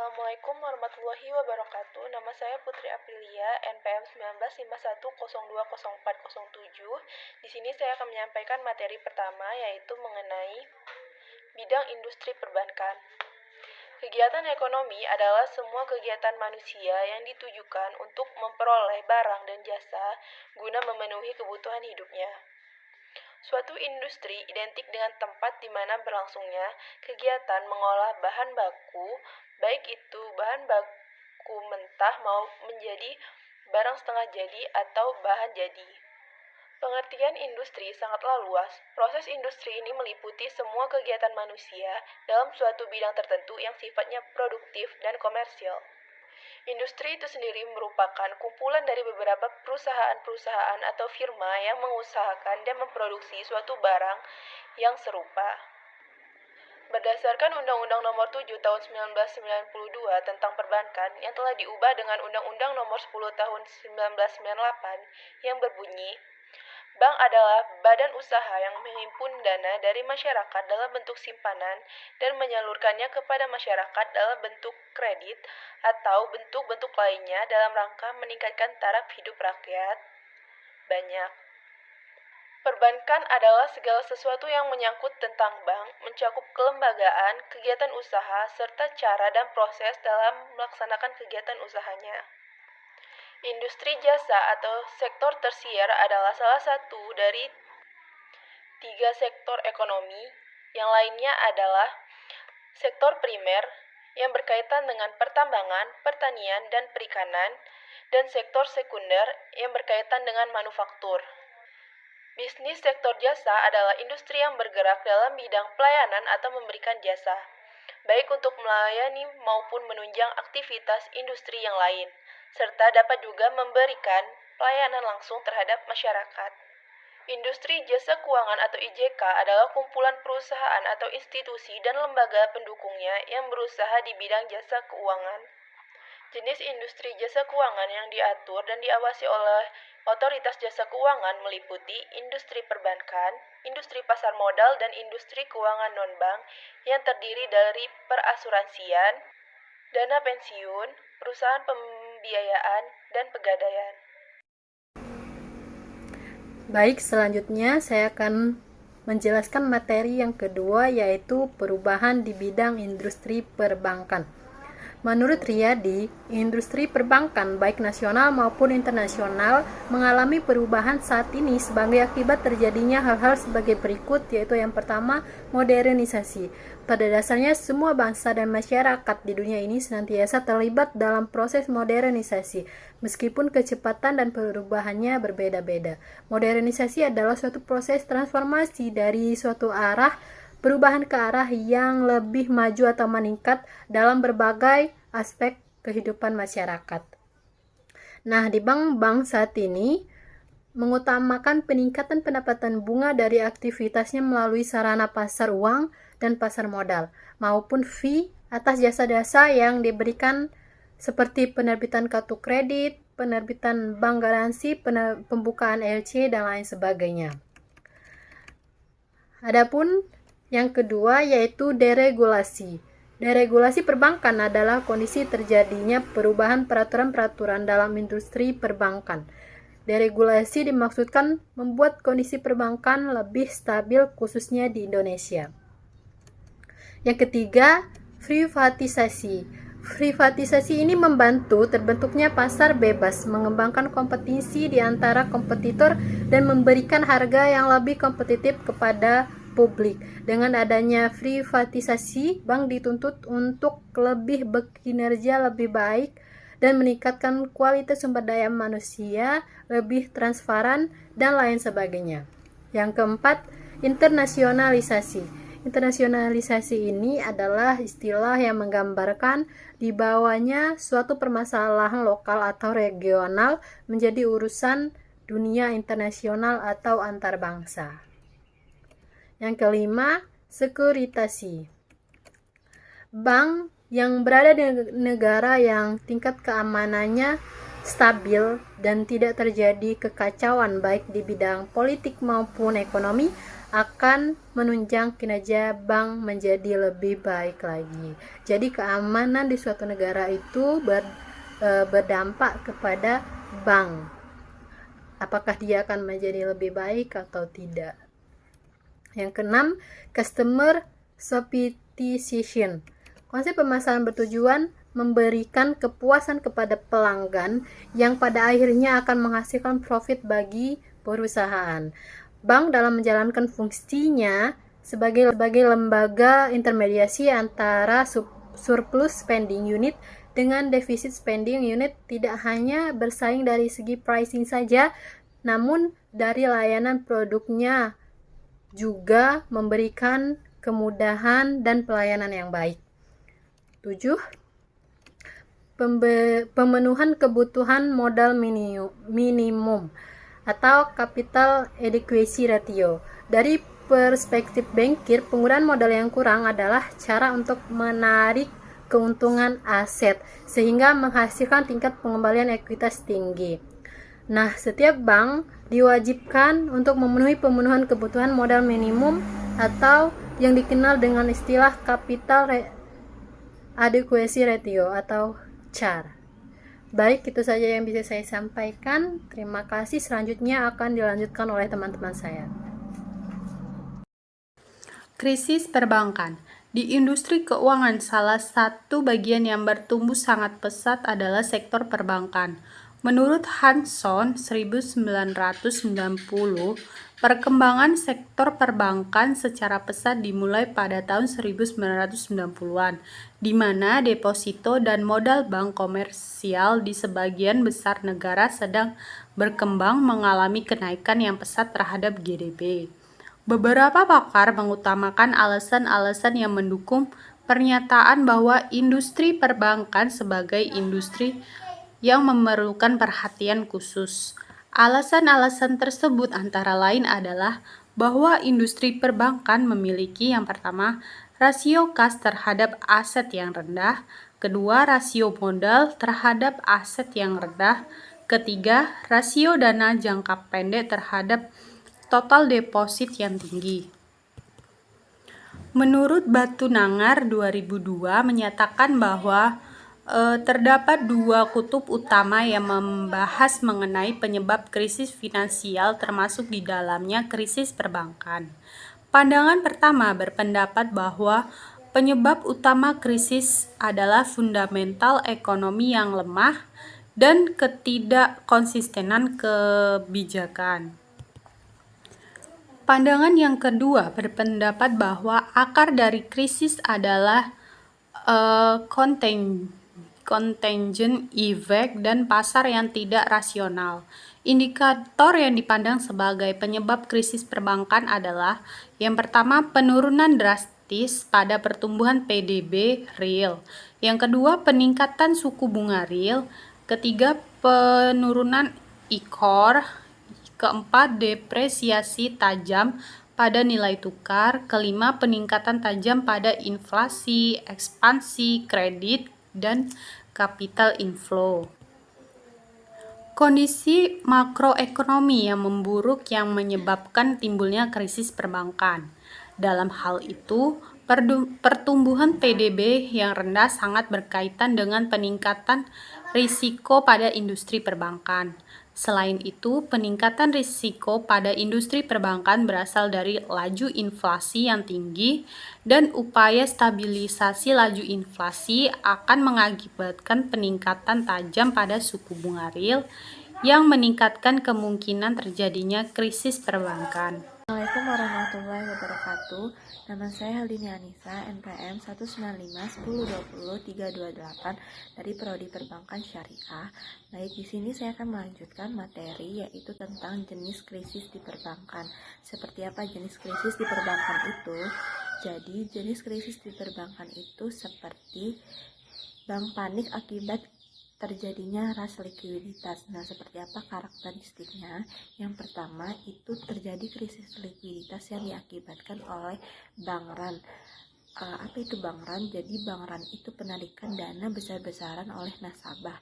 Assalamualaikum warahmatullahi wabarakatuh. Nama saya Putri Aprilia, NPM 1951020407. Di sini saya akan menyampaikan materi pertama, yaitu mengenai bidang industri perbankan. Kegiatan ekonomi adalah semua kegiatan manusia yang ditujukan untuk memperoleh barang dan jasa guna memenuhi kebutuhan hidupnya. Suatu industri identik dengan tempat di mana berlangsungnya kegiatan mengolah bahan baku, baik itu bahan baku mentah mau menjadi barang setengah jadi atau bahan jadi. Pengertian industri sangatlah luas. Proses industri ini meliputi semua kegiatan manusia dalam suatu bidang tertentu yang sifatnya produktif dan komersial. Industri itu sendiri merupakan kumpulan dari beberapa perusahaan-perusahaan atau firma yang mengusahakan dan memproduksi suatu barang yang serupa. Berdasarkan Undang-Undang Nomor 7 Tahun 1992 tentang Perbankan yang telah diubah dengan Undang-Undang Nomor 10 Tahun 1998 yang berbunyi, bank adalah badan usaha yang menghimpun dana dari masyarakat dalam bentuk simpanan dan menyalurkannya kepada masyarakat dalam bentuk kredit atau bentuk-bentuk lainnya dalam rangka meningkatkan taraf hidup rakyat. Banyak. Perbankan adalah segala sesuatu yang menyangkut tentang bank, mencakup kelembagaan, kegiatan usaha, serta cara dan proses dalam melaksanakan kegiatan usahanya. Industri jasa atau sektor tersier adalah salah satu dari 3 sektor ekonomi. Yang lainnya adalah sektor primer yang berkaitan dengan pertambangan, pertanian, dan perikanan, dan sektor sekunder yang berkaitan dengan manufaktur. Bisnis sektor jasa adalah industri yang bergerak dalam bidang pelayanan atau memberikan jasa, baik untuk melayani maupun menunjang aktivitas industri yang lain, serta dapat juga memberikan pelayanan langsung terhadap masyarakat. Industri jasa keuangan atau IJK adalah kumpulan perusahaan atau institusi dan lembaga pendukungnya yang berusaha di bidang jasa keuangan. Jenis industri jasa keuangan yang diatur dan diawasi oleh Otoritas Jasa Keuangan meliputi industri perbankan, industri pasar modal, dan industri keuangan non-bank yang terdiri dari perasuransian, dana pensiun, perusahaan pembiayaan, dan pegadaian. Baik, selanjutnya saya akan menjelaskan materi yang kedua, yaitu perubahan di bidang industri perbankan. Menurut Riyadi, industri perbankan baik nasional maupun internasional mengalami perubahan saat ini sebagai akibat terjadinya hal-hal sebagai berikut, yaitu yang pertama, modernisasi. Pada dasarnya semua bangsa dan masyarakat di dunia ini senantiasa terlibat dalam proses modernisasi, meskipun kecepatan dan perubahannya berbeda-beda. Modernisasi adalah suatu proses transformasi dari suatu arah perubahan ke arah yang lebih maju atau meningkat dalam berbagai aspek kehidupan masyarakat. Nah, di bank-bank saat ini mengutamakan peningkatan pendapatan bunga dari aktivitasnya melalui sarana pasar uang dan pasar modal, maupun fee atas jasa-jasa yang diberikan seperti penerbitan kartu kredit, penerbitan bank garansi, pembukaan LC, dan lain sebagainya. Adapun yang kedua yaitu deregulasi. Deregulasi perbankan adalah kondisi terjadinya perubahan peraturan-peraturan dalam industri perbankan. Deregulasi dimaksudkan membuat kondisi perbankan lebih stabil khususnya di Indonesia. Yang ketiga, privatisasi. Privatisasi ini membantu terbentuknya pasar bebas, mengembangkan kompetisi di antara kompetitor dan memberikan harga yang lebih kompetitif kepada publik. Dengan adanya privatisasi, bank dituntut untuk lebih berkinerja lebih baik dan meningkatkan kualitas sumber daya manusia, lebih transparan, dan lain sebagainya. Yang keempat, internasionalisasi. Internasionalisasi ini adalah istilah yang menggambarkan dibawanya suatu permasalahan lokal atau regional menjadi urusan dunia internasional atau antar bangsa. Yang kelima, sekuritasi. Bank yang berada di negara yang tingkat keamanannya stabil dan tidak terjadi kekacauan baik di bidang politik maupun ekonomi akan menunjang kinerja bank menjadi lebih baik lagi. Jadi keamanan di suatu negara itu berdampak kepada bank. Apakah dia akan menjadi lebih baik atau tidak? Yang keenam, customer sophistication. Konsep pemasaran bertujuan memberikan kepuasan kepada pelanggan yang pada akhirnya akan menghasilkan profit bagi perusahaan. Bank dalam menjalankan fungsinya sebagai lembaga intermediasi antara surplus spending unit dengan defisit spending unit tidak hanya bersaing dari segi pricing saja, namun dari layanan produknya juga memberikan kemudahan dan pelayanan yang baik. 7. Pemenuhan kebutuhan modal minimum atau capital adequacy ratio. Dari perspektif bankir, penggunaan modal yang kurang adalah cara untuk menarik keuntungan aset sehingga menghasilkan tingkat pengembalian ekuitas tinggi. Nah, setiap bank diwajibkan untuk memenuhi pemenuhan kebutuhan modal minimum atau yang dikenal dengan istilah capital adequacy ratio atau CAR. Baik, itu saja yang bisa saya sampaikan. Terima kasih. Selanjutnya akan dilanjutkan oleh teman-teman saya. Krisis perbankan. Di industri keuangan, salah satu bagian yang bertumbuh sangat pesat adalah sektor perbankan. Menurut Hanson 1990, perkembangan sektor perbankan secara pesat dimulai pada tahun 1990-an, di mana deposito dan modal bank komersial di sebagian besar negara sedang berkembang mengalami kenaikan yang pesat terhadap GDP. Beberapa pakar mengutamakan alasan-alasan yang mendukung pernyataan bahwa industri perbankan sebagai industri yang memerlukan perhatian khusus. Alasan-alasan tersebut antara lain adalah bahwa industri perbankan memiliki yang pertama, rasio kas terhadap aset yang rendah, kedua, rasio modal terhadap aset yang rendah, ketiga, rasio dana jangka pendek terhadap total deposit yang tinggi. Menurut Batunangar 2002 menyatakan bahwa terdapat dua kutub utama yang membahas mengenai penyebab krisis finansial termasuk di dalamnya krisis perbankan. Pandangan pertama berpendapat bahwa penyebab utama krisis adalah fundamental ekonomi yang lemah dan ketidakkonsistenan kebijakan. Pandangan yang kedua berpendapat bahwa akar dari krisis adalah contagion effect dan pasar yang tidak rasional. Indikator yang dipandang sebagai penyebab krisis perbankan adalah yang pertama, penurunan drastis pada pertumbuhan PDB real. Yang kedua, peningkatan suku bunga real. Ketiga, penurunan ICOR. Keempat, depresiasi tajam pada nilai tukar. Kelima, peningkatan tajam pada inflasi, ekspansi kredit, dan capital inflow. Kondisi makroekonomi yang memburuk yang menyebabkan timbulnya krisis perbankan. Dalam hal itu, pertumbuhan PDB yang rendah sangat berkaitan dengan peningkatan risiko pada industri perbankan. Selain itu, peningkatan risiko pada industri perbankan berasal dari laju inflasi yang tinggi dan upaya stabilisasi laju inflasi akan mengakibatkan peningkatan tajam pada suku bunga real yang meningkatkan kemungkinan terjadinya krisis perbankan. Assalamualaikum warahmatullahi wabarakatuh. Nama saya Haldini Anissa, NPM 1951020 328 dari Prodi Perbankan Syariah. Baik, di sini saya akan melanjutkan materi yaitu tentang jenis krisis di perbankan. Seperti apa jenis krisis di perbankan itu? Jadi, jenis krisis di perbankan itu seperti bank panik akibat terjadinya ras likuiditas. Nah, seperti apa karakteristiknya? Yang pertama, itu terjadi krisis likuiditas yang diakibatkan oleh bank run. Apa itu bank run? Jadi bank run itu penarikan dana besar-besaran oleh nasabah.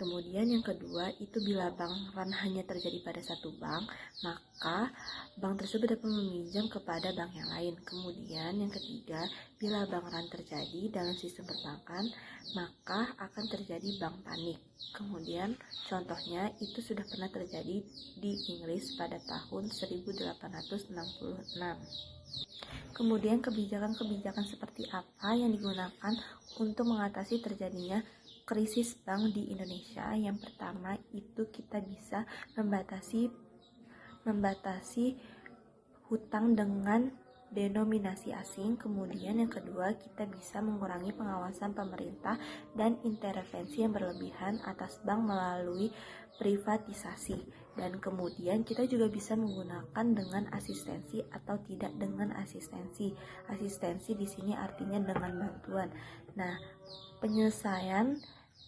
Kemudian yang kedua, itu bila bank run hanya terjadi pada satu bank, maka bank tersebut dapat meminjam kepada bank yang lain. Kemudian yang ketiga, bila bank run terjadi dalam sistem perbankan, maka akan terjadi bank panik. Kemudian contohnya itu sudah pernah terjadi di Inggris pada tahun 1866. Kemudian kebijakan-kebijakan seperti apa yang digunakan untuk mengatasi terjadinya krisis bank di Indonesia? Yang pertama itu kita bisa membatasi hutang dengan denominasi asing. Kemudian yang kedua, kita bisa mengurangi pengawasan pemerintah dan intervensi yang berlebihan atas bank melalui privatisasi. Dan kemudian kita juga bisa menggunakan dengan asistensi atau tidak dengan asistensi. Asistensi di sini artinya dengan bantuan. Nah, penyelesaian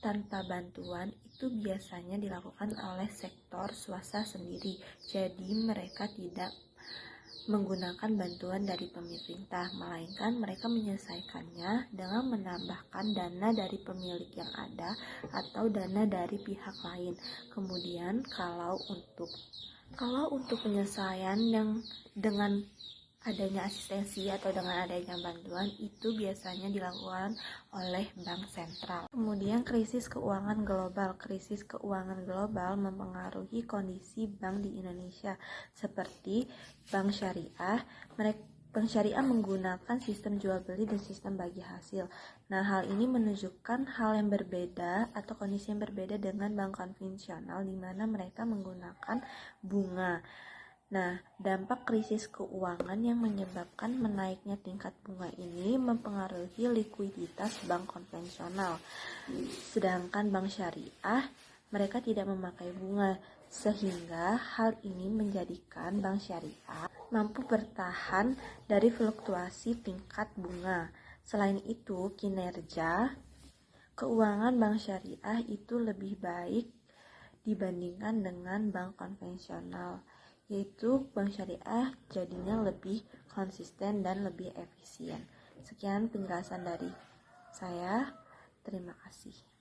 tanpa bantuan itu biasanya dilakukan oleh sektor swasta sendiri. Jadi mereka tidak menggunakan bantuan dari pemerintah, melainkan mereka menyelesaikannya dengan menambahkan dana dari pemilik yang ada atau dana dari pihak lain. Kemudian kalau untuk penyelesaian yang dengan adanya asistensi atau dengan adanya bantuan itu biasanya dilakukan oleh bank sentral. Kemudian krisis keuangan global. Krisis keuangan global mempengaruhi kondisi bank di Indonesia seperti bank syariah. Bank syariah menggunakan sistem jual beli dan sistem bagi hasil. Nah, hal ini menunjukkan hal yang berbeda atau kondisi yang berbeda dengan bank konvensional di mana mereka menggunakan bunga. Nah, dampak krisis keuangan yang menyebabkan menaiknya tingkat bunga ini mempengaruhi likuiditas bank konvensional. Sedangkan bank syariah, mereka tidak memakai bunga, sehingga hal ini menjadikan bank syariah mampu bertahan dari fluktuasi tingkat bunga. Selain itu, kinerja keuangan bank syariah itu lebih baik dibandingkan dengan bank konvensional, yaitu bank syariah jadinya lebih konsisten dan lebih efisien. Sekian penjelasan dari saya. Terima kasih.